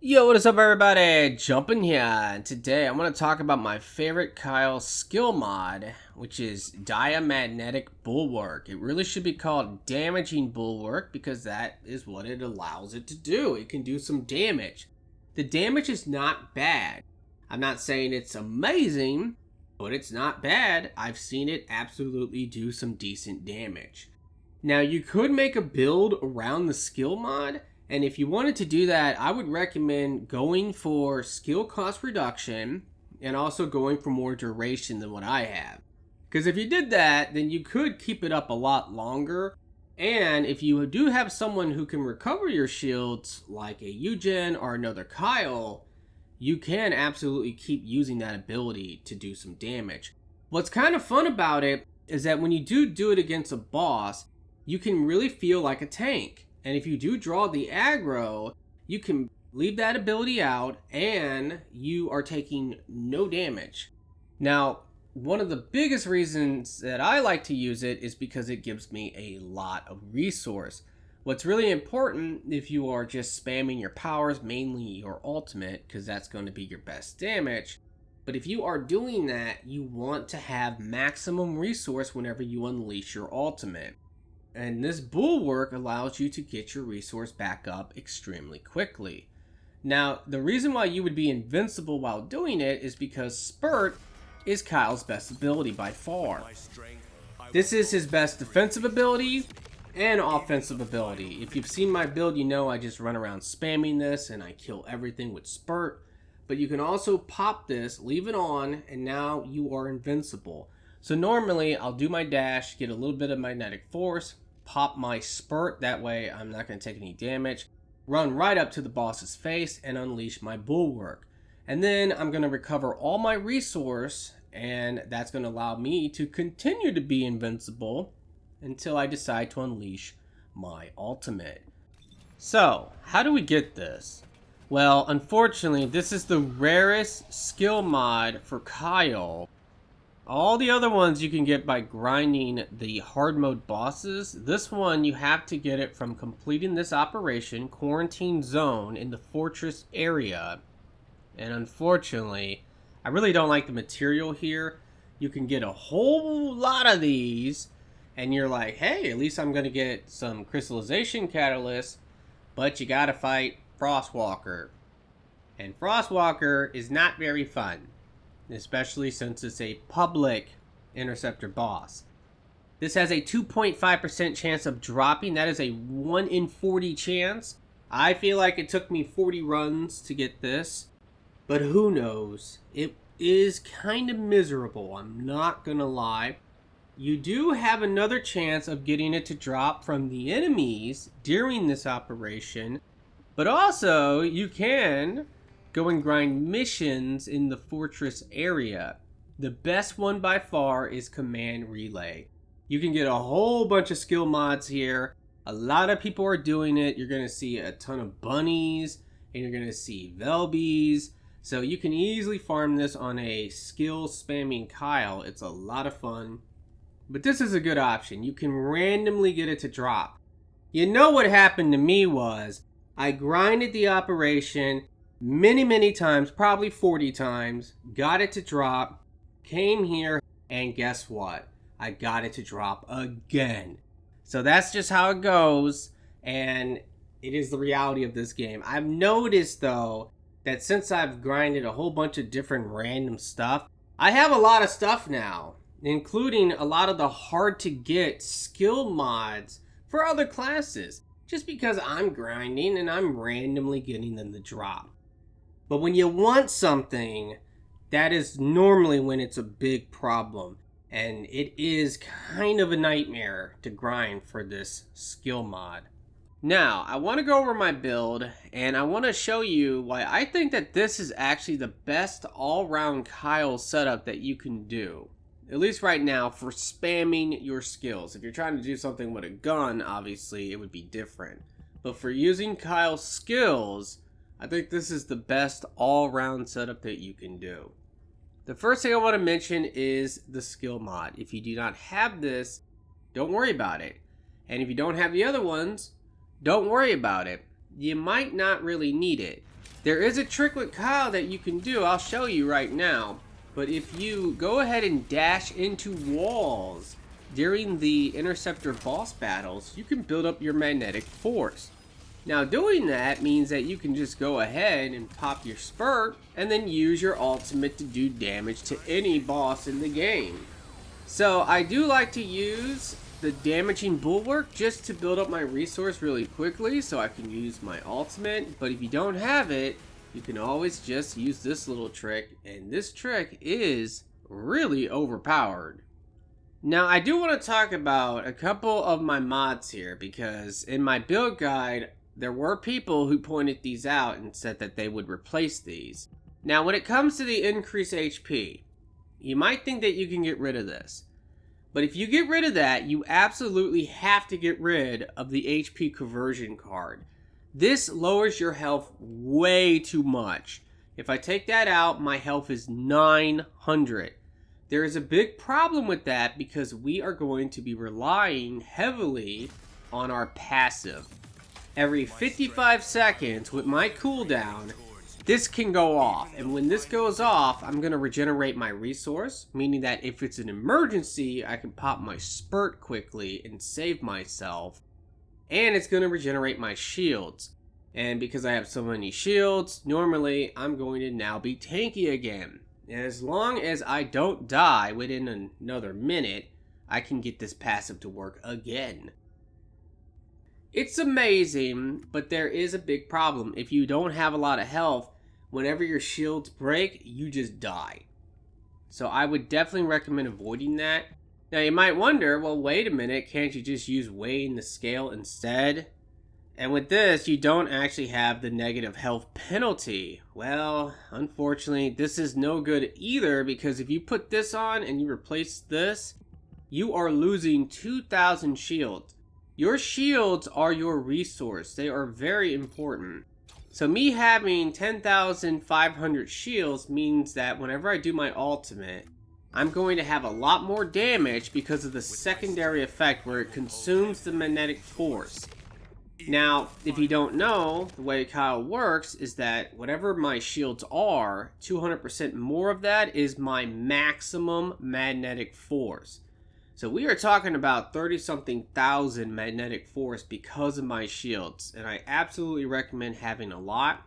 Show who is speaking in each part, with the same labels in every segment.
Speaker 1: Yo, what is up everybody? Jumpin here, and today I'm going to talk about my favorite Kyle skill mod, which is Diamagnetic Bulwark. It really should be called Damaging Bulwark because that is what it allows it to do. It can do some damage. The damage is not bad. I'm not saying it's amazing, but it's not bad. I've seen it absolutely do some decent damage. Now, you could make a build around the skill mod. And if you wanted to do that, I would recommend going for skill cost reduction and also going for more duration than what I have. Because if you did that, then you could keep it up a lot longer. And if you do have someone who can recover your shields, like a Eugen or another Kyle, you can absolutely keep using that ability to do some damage. What's kind of fun about it is that when you do it against a boss, you can really feel like a tank. And if you do draw the aggro, you can leave that ability out and you are taking no damage. Now, one of the biggest reasons that I like to use it is because it gives me a lot of resource. What's really important if you are just spamming your powers, mainly your ultimate, because that's going to be your best damage. But if you are doing that, you want to have maximum resource whenever you unleash your ultimate. And this bulwark allows you to get your resource back up extremely quickly. Now, the reason why you would be invincible while doing it is because Spurt is Kyle's best ability by far. This is his best defensive ability and offensive ability. If you've seen my build, you know I just run around spamming this and I kill everything with Spurt. But you can also pop this, leave it on, and now you are invincible. So normally I'll do my dash, get a little bit of magnetic force, pop my Spurt, that way I'm not going to take any damage, run right up to the boss's face and unleash my bulwark. And then I'm going to recover all my resource, and that's going to allow me to continue to be invincible until I decide to unleash my ultimate. So, how do we get this? Well, unfortunately, this is the rarest skill mod for Kyle. All the other ones you can get by grinding the hard mode bosses. This one you have to get it from completing this operation, Quarantine Zone, in the fortress area. And unfortunately, I really don't like the material here. You can get a whole lot of these, and you're like, hey, at least I'm going to get some crystallization catalyst, but you gotta fight Frostwalker. And Frostwalker is not very fun, especially since it's a public interceptor boss. This has a 2.5% chance of dropping. That is a 1 in 40 chance. I feel like it took me 40 runs to get this, but who knows? It is kind of miserable, I'm not gonna lie. You do have another chance of getting it to drop from the enemies during this operation, but also you can go and grind missions in the fortress area. The best one by far is Command Relay. You can get a whole bunch of skill mods here. A lot of people are doing it. You're going to see a ton of bunnies, and you're going to see Velbies. So you can easily farm this on a skill spamming Kyle. It's a lot of fun. But this is a good option. You can randomly get it to drop. You know what happened to me was, I grinded the operation many times, probably 40 times, got it to drop, came here, and guess what? I got it to drop again. So that's just how it goes, and it is the reality of this game. I've noticed, though, that since I've grinded a whole bunch of different random stuff, I have a lot of stuff now, including a lot of the hard-to-get skill mods for other classes, just because I'm grinding and I'm randomly getting them to drop. But when you want something, that is normally when it's a big problem. And it is kind of a nightmare to grind for this skill mod. Now, I want to go over my build, and I want to show you why I think that this is actually the best all-round Kyle setup that you can do. At least right now, for spamming your skills. If you're trying to do something with a gun, obviously, it would be different. But for using Kyle's skills, I think this is the best all-round setup that you can do. The first thing I want to mention is the skill mod. If you do not have this, don't worry about it. And if you don't have the other ones, don't worry about it. You might not really need it. There is a trick with Kyle that you can do. I'll show you right now. But if you go ahead and dash into walls during the Interceptor boss battles, you can build up your magnetic force. Now doing that means that you can just go ahead and pop your spurt and then use your ultimate to do damage to any boss in the game. So I do like to use the Damaging Bulwark just to build up my resource really quickly so I can use my ultimate. But if you don't have it, you can always just use this little trick, and this trick is really overpowered. Now I do want to talk about a couple of my mods here, because in my build guide there were people who pointed these out and said that they would replace these. Now when it comes to the increased HP, you might think that you can get rid of this. But if you get rid of that, you absolutely have to get rid of the HP conversion card. This lowers your health way too much. If I take that out, my health is 900. There is a big problem with that because we are going to be relying heavily on our passive. Every 55 seconds with my cooldown, this can go off. And when this goes off, I'm going to regenerate my resource, meaning that if it's an emergency, I can pop my spurt quickly and save myself. And it's going to regenerate my shields. And because I have so many shields, normally I'm going to now be tanky again. And as long as I don't die within another minute, I can get this passive to work again. It's amazing, but there is a big problem. If you don't have a lot of health, whenever your shields break, you just die. So I would definitely recommend avoiding that. Now you might wonder, well wait a minute, can't you just use weighing the scale instead? And with this, you don't actually have the negative health penalty. Well, unfortunately, this is no good either, because if you put this on and you replace this, you are losing 2,000 shields. Your shields are your resource. They are very important. So me having 10,500 shields means that whenever I do my ultimate, I'm going to have a lot more damage because of the secondary effect where it consumes the magnetic force. Now, if you don't know, the way Kyle works is that whatever my shields are, 200% more of that is my maximum magnetic force. So we are talking about 30-something thousand magnetic force because of my shields, and I absolutely recommend having a lot.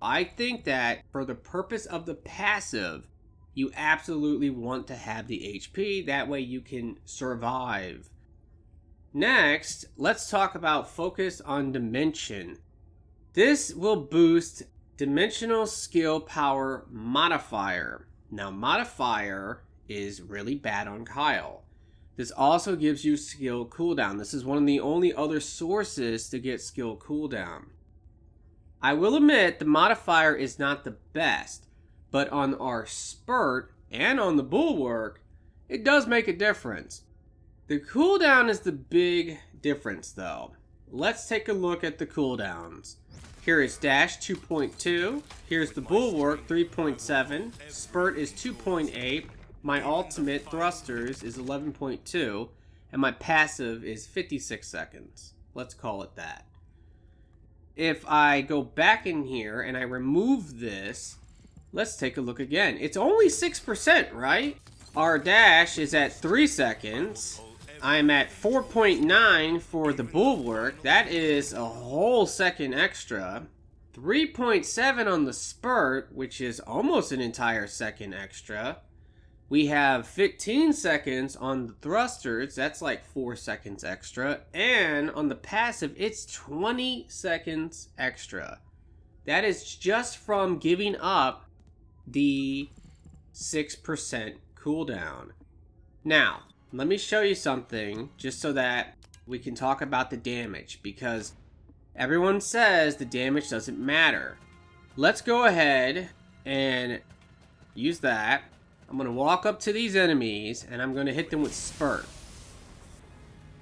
Speaker 1: I think that for the purpose of the passive, you absolutely want to have the HP, that way you can survive. Next, let's talk about focus on dimension. This will boost dimensional skill power modifier. Now modifier is really bad on Kyle. This also gives you skill cooldown. This is one of the only other sources to get skill cooldown. I will admit the modifier is not the best, but on our spurt and on the bulwark, it does make a difference. The cooldown is the big difference though. Let's take a look at the cooldowns. Here is dash 2.2, here's the bulwark 3.7, spurt is 2.8, my ultimate thrusters is 11.2, and my passive is 56 seconds. Let's call it that. If I go back in here and I remove this, let's take a look again. It's only 6%, right? Our dash is at 3 seconds. I'm at 4.9 for the bulwark. That is a whole second extra. 3.7 on the spurt, which is almost an entire second extra. We have 15 seconds on the thrusters. That's like 4 seconds extra. And on the passive, it's 20 seconds extra. That is just from giving up the 6% cooldown. Now, let me show you something just so that we can talk about the damage, because everyone says the damage doesn't matter. Let's go ahead and use that. I'm going to walk up to these enemies and I'm going to hit them with spurt.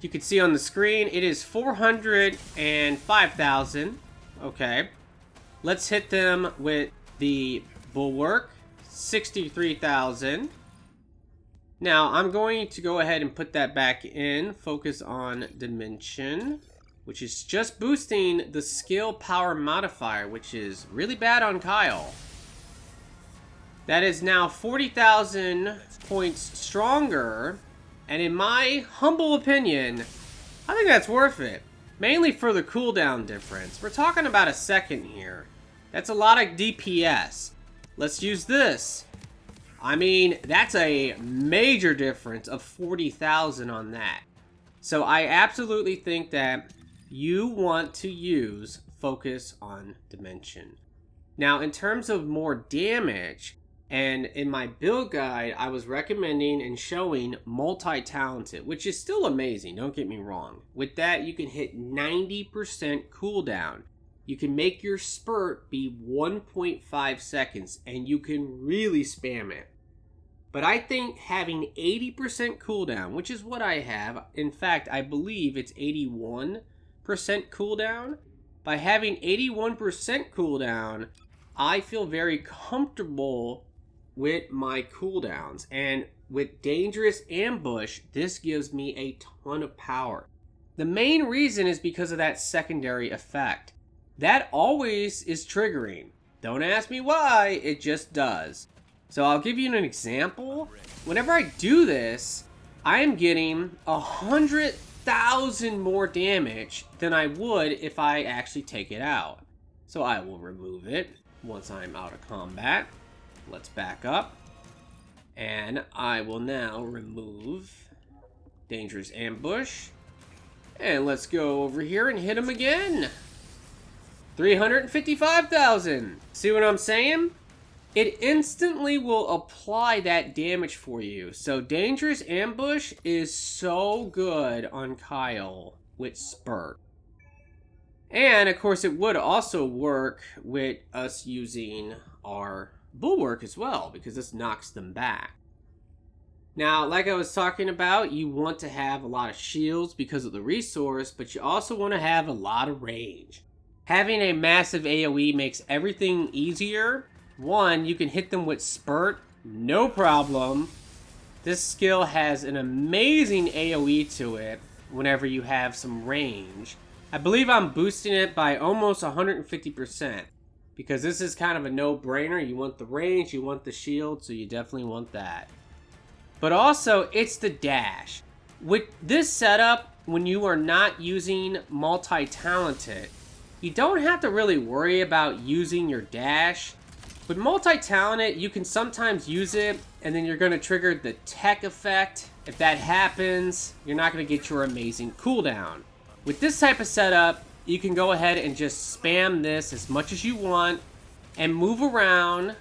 Speaker 1: You can see on the screen it is 405,000. Okay. Let's hit them with the bulwark. 63,000. Now I'm going to go ahead and put that back in. Focus on dimension. which is just boosting the skill power modifier, which is really bad on Kyle. That is now 40,000 points stronger, and in my humble opinion, I think that's worth it. Mainly for the cooldown difference. We're talking about a second here. That's a lot of DPS. Let's use this. I mean, that's a major difference of 40,000 on that. So I absolutely think that you want to use Focus on Dimension. Now, in terms of more damage, and in my build guide, I was recommending and showing multi-talented, which is still amazing, don't get me wrong. With that, you can hit 90% cooldown. You can make your spurt be 1.5 seconds, and you can really spam it. But I think having 80% cooldown, which is what I have, in fact, I believe it's 81% cooldown. By having 81% cooldown, I feel very comfortable with my cooldowns, and with Dangerous Ambush, this gives me a ton of power. The main reason is because of that secondary effect. That always is triggering. Don't ask me why, it just does. So I'll give you an example. Whenever I do this, I am getting 100,000 more damage than I would if I actually take it out. So I will remove it once I'm out of combat. Let's back up. And I will now remove Dangerous Ambush. And let's go over here and hit him again. 355,000. See what I'm saying? It instantly will apply that damage for you. So Dangerous Ambush is so good on Kyle with Spurt. And of course it would also work with us using our Bulwark as well, because this knocks them back. Now, like I was talking about, you want to have a lot of shields because of the resource, but you also want to have a lot of range. Having a massive AoE makes everything easier. One, you can hit them with Spurt, no problem. This skill has an amazing AoE to it whenever you have some range. I believe I'm boosting it by almost 150%. Because this is kind of a no-brainer. You want the range, you want the shield, so you definitely want that. But also, it's the dash. With this setup, when you are not using multi-talented, you don't have to really worry about using your dash. With multi-talented, you can sometimes use it, and then you're going to trigger the tech effect. If that happens, you're not going to get your amazing cooldown. With this type of setup, you can go ahead and just spam this as much as you want and move around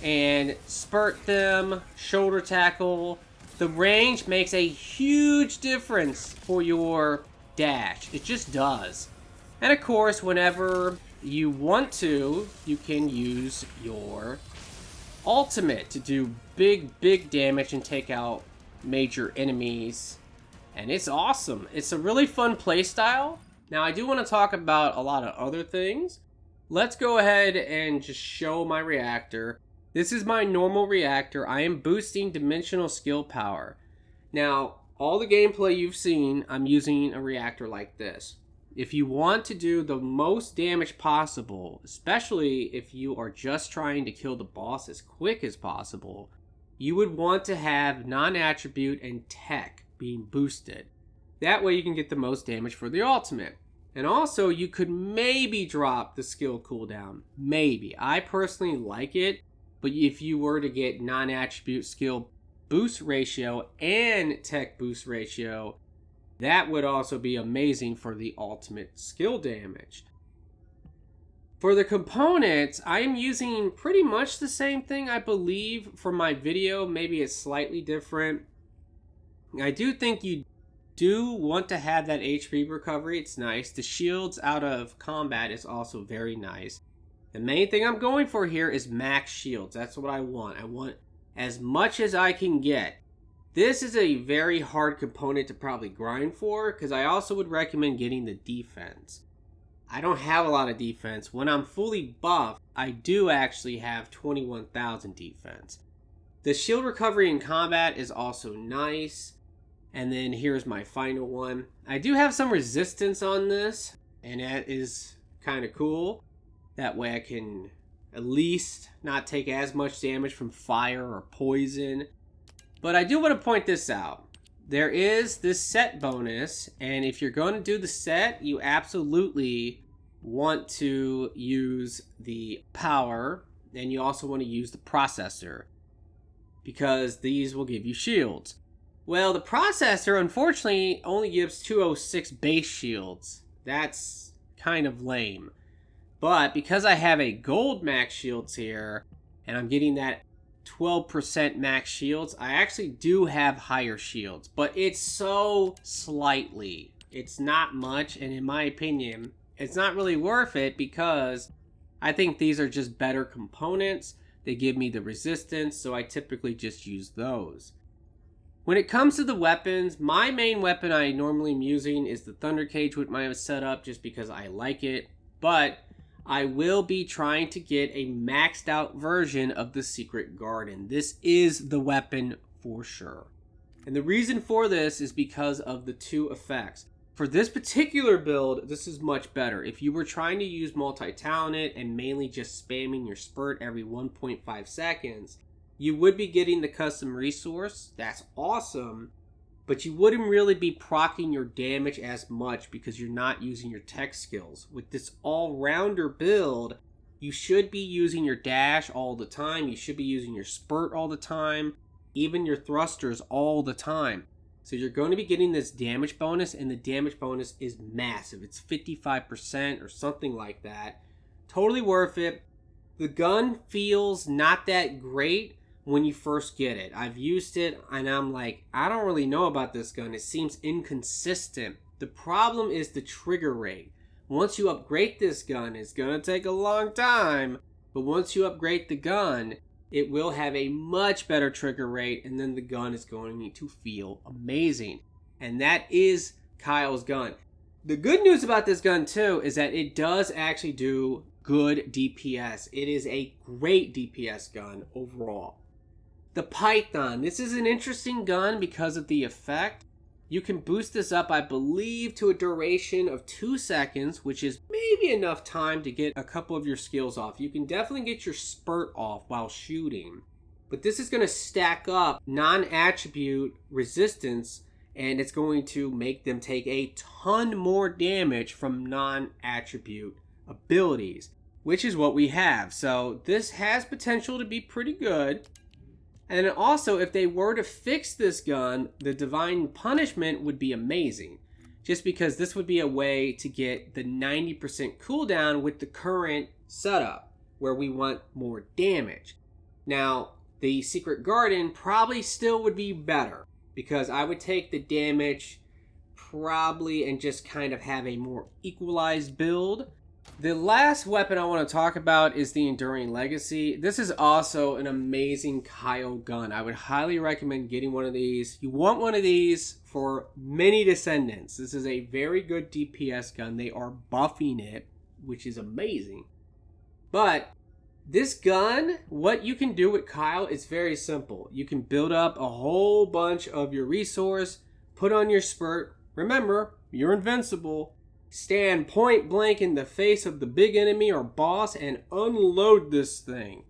Speaker 1: and spurt them, shoulder tackle. The range makes a huge difference for your dash. It just does. And of course, whenever you want to, you can use your ultimate to do big damage and take out major enemies. And it's awesome. It's a really fun playstyle. Now, I do want to talk about a lot of other things. Let's go ahead and just show my reactor. This is my normal reactor. I am boosting dimensional skill power. Now, all the gameplay you've seen, I'm using a reactor like this. If you want to do the most damage possible, especially if you are just trying to kill the boss as quick as possible, you would want to have non-attribute and tech being boosted. That way you can get the most damage for the ultimate. And also, you could maybe drop the skill cooldown. Maybe. I personally like it, but if you were to get non-attribute skill boost ratio and tech boost ratio, that would also be amazing for the ultimate skill damage. For the components, I am using pretty much the same thing, I believe, for my video. Maybe it's slightly different. I do think you do want to have that HP recovery. It's nice. The shields out of combat is also very nice. The main thing I'm going for here is max shields. That's what I want. I want as much as I can get. This is a very hard component to probably grind for, because I also would recommend getting the defense. I don't have a lot of defense. When I'm fully buffed, I do actually have 21,000 defense. The shield recovery in combat is also nice. And then here's my final one. I do have some resistance on this, and that is kind of cool. That way I can at least not take as much damage from fire or poison. But I do want to point this out. There is this set bonus, and if you're going to do the set, you absolutely want to use the power, and you also want to use the processor, because these will give you shields. Well, the processor, unfortunately, only gives 206 base shields. That's kind of lame. But because I have a gold max shields here, and I'm getting that 12% max shields, I actually do have higher shields. But it's so slightly. It's not much, and in my opinion, it's not really worth it because I think these are just better components. They give me the resistance, so I typically just use those. When it comes to the weapons, my main weapon I normally am using is the Thunder Cage with my setup just because I like it. But I will be trying to get a maxed out version of the Secret Garden. This is the weapon for sure. And the reason for this is because of the two effects. For this particular build, this is much better. If you were trying to use multi-talented and mainly just spamming your spurt every 1.5 seconds, you would be getting the custom resource. That's awesome. But you wouldn't really be proccing your damage as much because you're not using your tech skills. With this all-rounder build, you should be using your dash all the time. You should be using your spurt all the time. Even your thrusters all the time. So you're going to be getting this damage bonus, and the damage bonus is massive. It's 55% or something like that. Totally worth it. The gun feels not that great when you first get it. I've used it and I'm like, I don't really know about this gun. It seems inconsistent. The problem is the trigger rate. Once you upgrade this gun, it's gonna take a long time, but once you upgrade the gun, it will have a much better trigger rate, and then the gun is going to feel amazing. And that is Kyle's gun. The good news about this gun too is that it does actually do good DPS. It is a great DPS gun overall. The Python. This is an interesting gun because of the effect. You can boost this up, I believe, to a duration of 2 seconds, which is maybe enough time to get a couple of your skills off. You can definitely get your spurt off while shooting. But this is going to stack up non-attribute resistance, and it's going to make them take a ton more damage from non-attribute abilities, which is what we have. So this has potential to be pretty good. And then also, if they were to fix this gun, the Divine Punishment would be amazing. Just because this would be a way to get the 90% cooldown with the current setup, where we want more damage. Now, the Secret Garden probably still would be better, because I would take the damage probably and just kind of have a more equalized build. The last weapon I want to talk about is the Enduring Legacy. This is also an amazing Kyle gun. I would highly recommend getting one of these. You want one of these for many Descendants. This is a very good DPS gun. They are buffing it, which is amazing. But this gun, what you can do with Kyle is very simple. You can build up a whole bunch of your resource, put on your spurt. Remember, you're invincible. Stand point blank in the face of the big enemy or boss and unload this thing.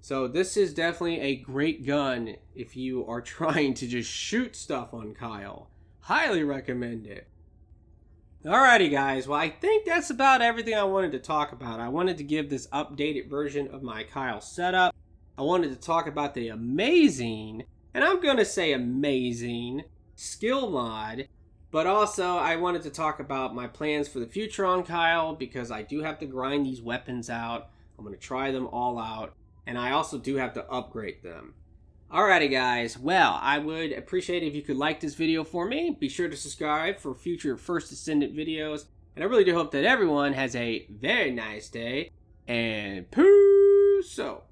Speaker 1: So this is definitely a great gun if you are trying to just shoot stuff on Kyle. Highly recommend it. Alrighty guys, well I think that's about everything I wanted to talk about. I wanted to give this updated version of my Kyle setup. I wanted to talk about the amazing, and I'm going to say amazing, skill mod. But also, I wanted to talk about my plans for the future on Kyle, because I do have to grind these weapons out. I'm going to try them all out, and I also do have to upgrade them. Alrighty guys, well, I would appreciate it if you could like this video for me. Be sure to subscribe for future First Descendant videos, and I really do hope that everyone has a very nice day, and peace out.